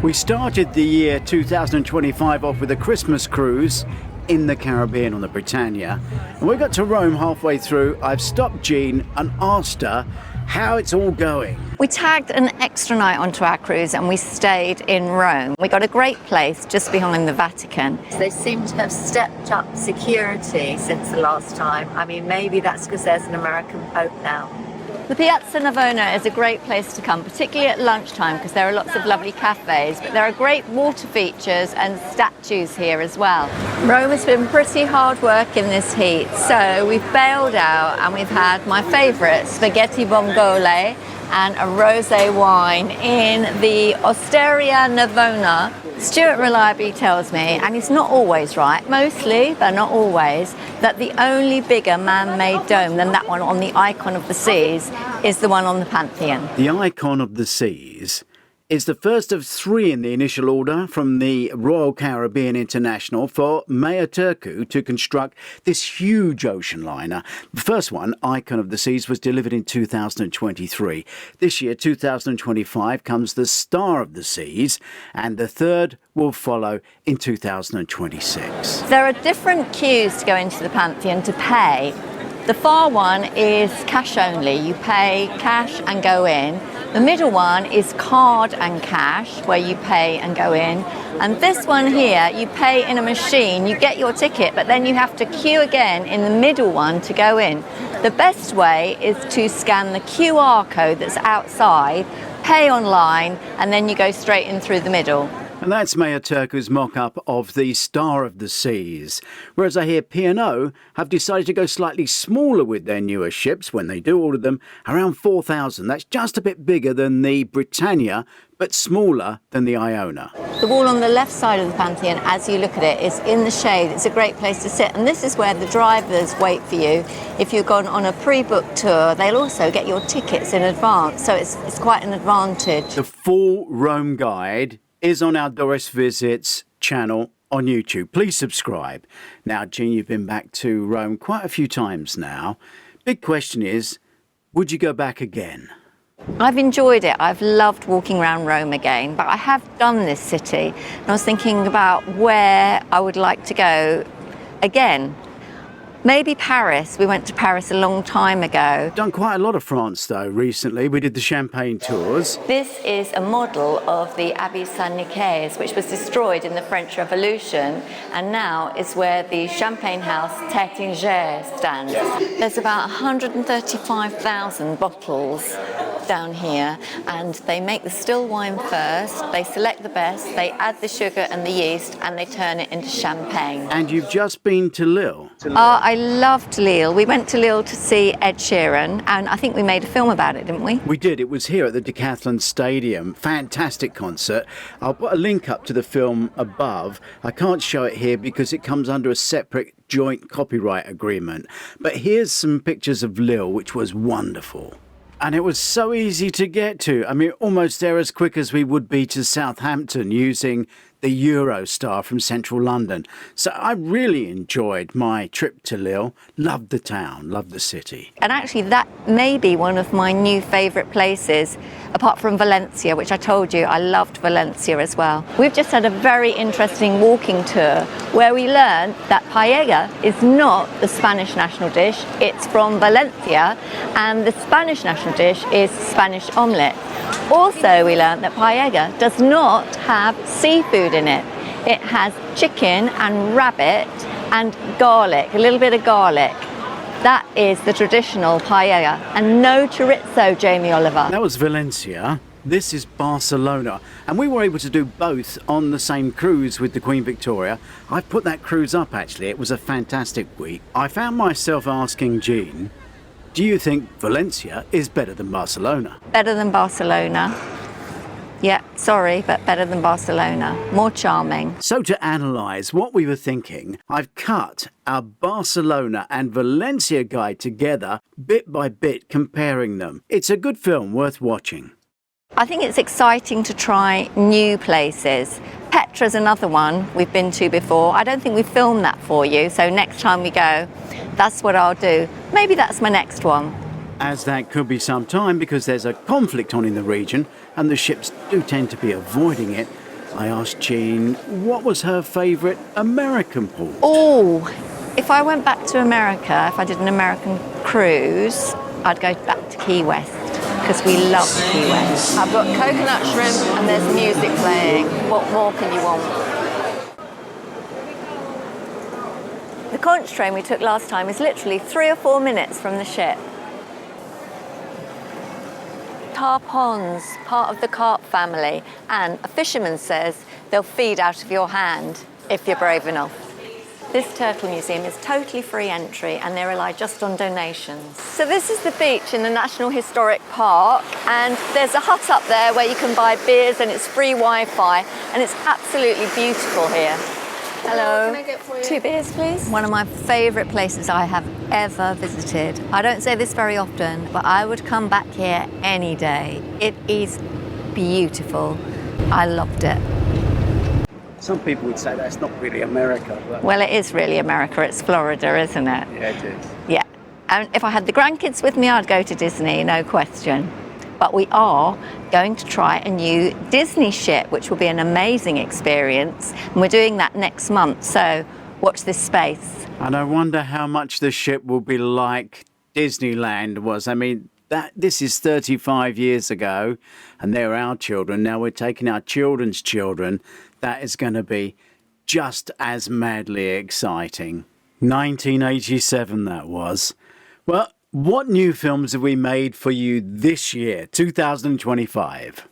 We started the year 2025 off with a Christmas cruise in the Caribbean on the Britannia. And we got to Rome halfway through. I've stopped Jean and asked her how it's all going. We tagged an extra night onto our cruise and we stayed in Rome. We got a great place just behind the Vatican. They seem to have stepped up security since the last time. I mean, maybe that's because there's an American Pope now. The Piazza Navona is a great place to come, particularly at lunchtime, because there are lots of lovely cafes, but there are great water features and statues here as well. Rome has been pretty hard work in this heat, so we've bailed out and we've had my favourite, spaghetti vongole and a rosé wine in the Osteria Navona. Stuart reliably tells me, and he's not always right, mostly, but not always, that the only bigger man-made dome than that one on the Icon of the Seas is the one on the Pantheon. The Icon of the Seas is the first of three in the initial order from the Royal Caribbean International for Mayor Turk to construct this huge ocean liner. The first one, Icon of the Seas, was delivered in 2023. This year, 2025, comes the Star of the Seas, and the third will follow in 2026. There are different queues to go into the Pantheon to pay. The far one is cash only. You pay cash and go in. The middle one is card and cash, where you pay and go in. And this one here, you pay in a machine, you get your ticket, but then you have to queue again in the middle one to go in. The best way is to scan the QR code that's outside, pay online, and then you go straight in through the middle. And that's Mayor Turk's mock-up of the Star of the Seas. Whereas I hear P&O have decided to go slightly smaller with their newer ships, when they do order them, around 4,000. That's just a bit bigger than the Britannia, but smaller than the Iona. The wall on the left side of the Pantheon, as you look at it, is in the shade. It's a great place to sit. And this is where the drivers wait for you. If you've gone on a pre-booked tour, they'll also get your tickets in advance. So it's quite an advantage. The full Rome guide is on our Doris Visits channel on YouTube. Please subscribe. Now, Jean, you've been back to Rome quite a few times now. Big question is, would you go back again? I've enjoyed it. I've loved walking around Rome again, but I have done this city. And I was thinking about where I would like to go again. Maybe Paris. We went to Paris a long time ago. Done quite a lot of France, though, recently. We did the Champagne tours. This is a model of the Abbey Saint-Nicaise, which was destroyed in the French Revolution, and now is where the champagne house Taittinger stands. There's about 135,000 bottles down here, and they make the still wine first, they select the best, they add the sugar and the yeast, and they turn it into champagne. And you've just been to Lille. I loved Lille. We went to Lille to see Ed Sheeran, and I think we made a film about it, didn't we? We did. It was here at the Decathlon Stadium. Fantastic concert. I'll put a link up to the film above. I can't show it here because it comes under a separate joint copyright agreement. But here's some pictures of Lille, which was wonderful. And it was so easy to get to. I mean, almost there as quick as we would be to Southampton using the Eurostar from central London. So I really enjoyed my trip to Lille. Loved the town, loved the city. And actually that may be one of my new favourite places, apart from Valencia, which I told you I loved Valencia as well. We've just had a very interesting walking tour where we learned that paella is not the Spanish national dish. It's from Valencia, and the Spanish national dish is Spanish omelette. Also, we learned that paella does not have seafood in it. It has chicken and rabbit and garlic, a little bit of garlic. That is the traditional paella, and no chorizo, Jamie Oliver. That was Valencia. This is Barcelona, and we were able to do both on the same cruise with the Queen Victoria. I put that cruise up, actually. It was a fantastic week. I found myself asking Jean, do you think Valencia is better than Barcelona? Better than Barcelona. Yeah, sorry, but better than Barcelona. More charming. So to analyse what we were thinking, I've cut our Barcelona and Valencia guide together, bit by bit, comparing them. It's a good film, worth watching. I think it's exciting to try new places. Petra's another one we've been to before. I don't think we filmed that for you, so next time we go, that's what I'll do. Maybe that's my next one. As that could be some time because there's a conflict on in the region and the ships do tend to be avoiding it. I asked Jean what was her favourite American port. Oh, if I went back to America, if I did an American cruise, I'd go back to Key West because we love Key West. I've got coconut shrimp and there's music playing. What more can you want? The conch train we took last time is literally 3 or 4 minutes from the ship. Tarpons, part of the carp family, and a fisherman says they'll feed out of your hand if you're brave enough. This turtle museum is totally free entry and they rely just on donations. So this is the beach in the National Historic Park, and there's a hut up there where you can buy beers and it's free Wi-Fi, and it's absolutely beautiful here. Hello. Can I get for you? 2 beers, please. One of my favourite places I have ever visited. I don't say this very often, but I would come back here any day. It is beautiful. I loved it. Some people would say that's not really America. But... Well, it is really America. It's Florida, isn't it? Yeah, it is. Yeah. And if I had the grandkids with me, I'd go to Disney, no question. But we are going to try a new Disney ship, which will be an amazing experience. And we're doing that next month, so watch this space. And I wonder how much the ship will be like Disneyland was. I mean, this is 35 years ago, and they're our children. Now we're taking our children's children. That is going to be just as madly exciting. 1987 that was. Well, what new films have we made for you this year, 2025?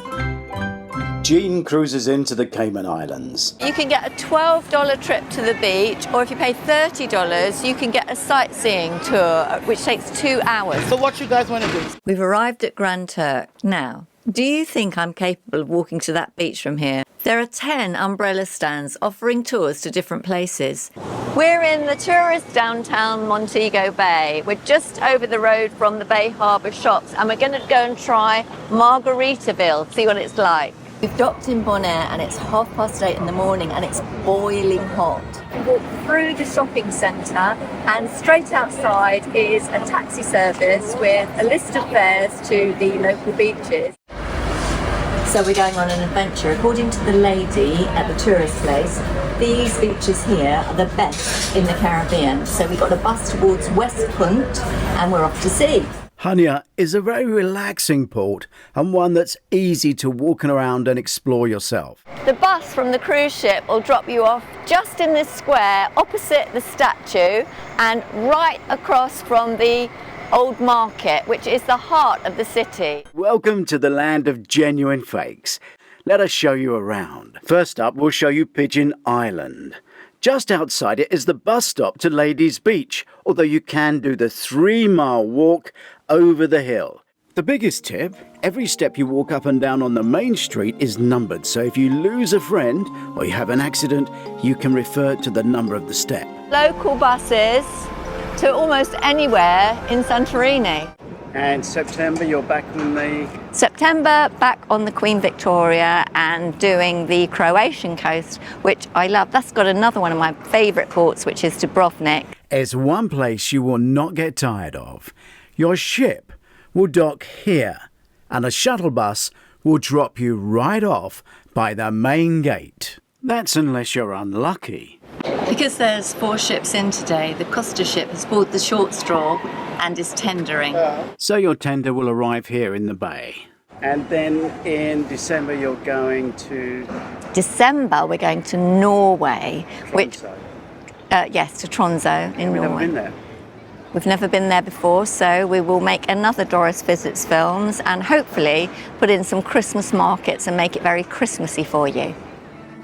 Jean cruises into the Cayman Islands. You can get a $12 trip to the beach, or if you pay $30, you can get a sightseeing tour, which takes 2 hours. So what you guys want to do? We've arrived at Grand Turk. Now, do you think I'm capable of walking to that beach from here? There are 10 umbrella stands offering tours to different places. We're in the tourist downtown Montego Bay. We're just over the road from the Bay Harbour shops, and we're going to go and try Margaritaville, see what it's like. We've docked in Bonaire and it's 8:30 in the morning and it's boiling hot. We walk through the shopping centre and straight outside is a taxi service with a list of fares to the local beaches. So we're going on an adventure. According to the lady at the tourist place, these beaches here are the best in the Caribbean. So we got a bus towards West Punt and we're off to sea. Chania is a very relaxing port and one that's easy to walk around and explore yourself. The bus from the cruise ship will drop you off just in this square opposite the statue and right across from the old market, which is the heart of the city. Welcome to the land of genuine fakes. Let us show you around. First up, we'll show you Pigeon Island. Just outside it is the bus stop to Ladies Beach, although you can do the 3-mile walk over the hill. The biggest tip, every step you walk up and down on the main street is numbered, so if you lose a friend or you have an accident, you can refer to the number of the step. Local buses to almost anywhere in Santorini. And September, you're back on the... September, back on the Queen Victoria and doing the Croatian coast, which I love. That's got another one of my favourite ports, which is Dubrovnik. It's one place you will not get tired of. Your ship will dock here, and a shuttle bus will drop you right off by the main gate. That's unless you're unlucky. Because there's 4 ships in today, the Costa ship has pulled the short straw and is tendering. So your tender will arrive here in the bay. And then in December you're going to... December we're going to Norway. Tromsø. Yes, to Tromsø in Norway. We've never been there. We've never been there before, so we will make another Doris Visits films and hopefully put in some Christmas markets and make it very Christmassy for you.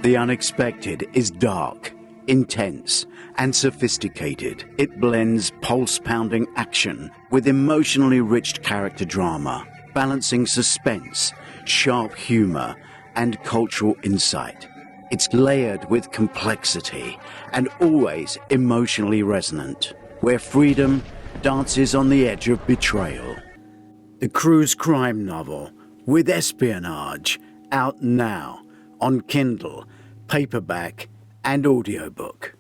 The unexpected is dark, intense and sophisticated. It blends pulse-pounding action with emotionally rich character drama, balancing suspense, sharp humour and cultural insight. It's layered with complexity and always emotionally resonant, where freedom dances on the edge of betrayal. The cruise crime novel with espionage, out now on Kindle, paperback and audiobook.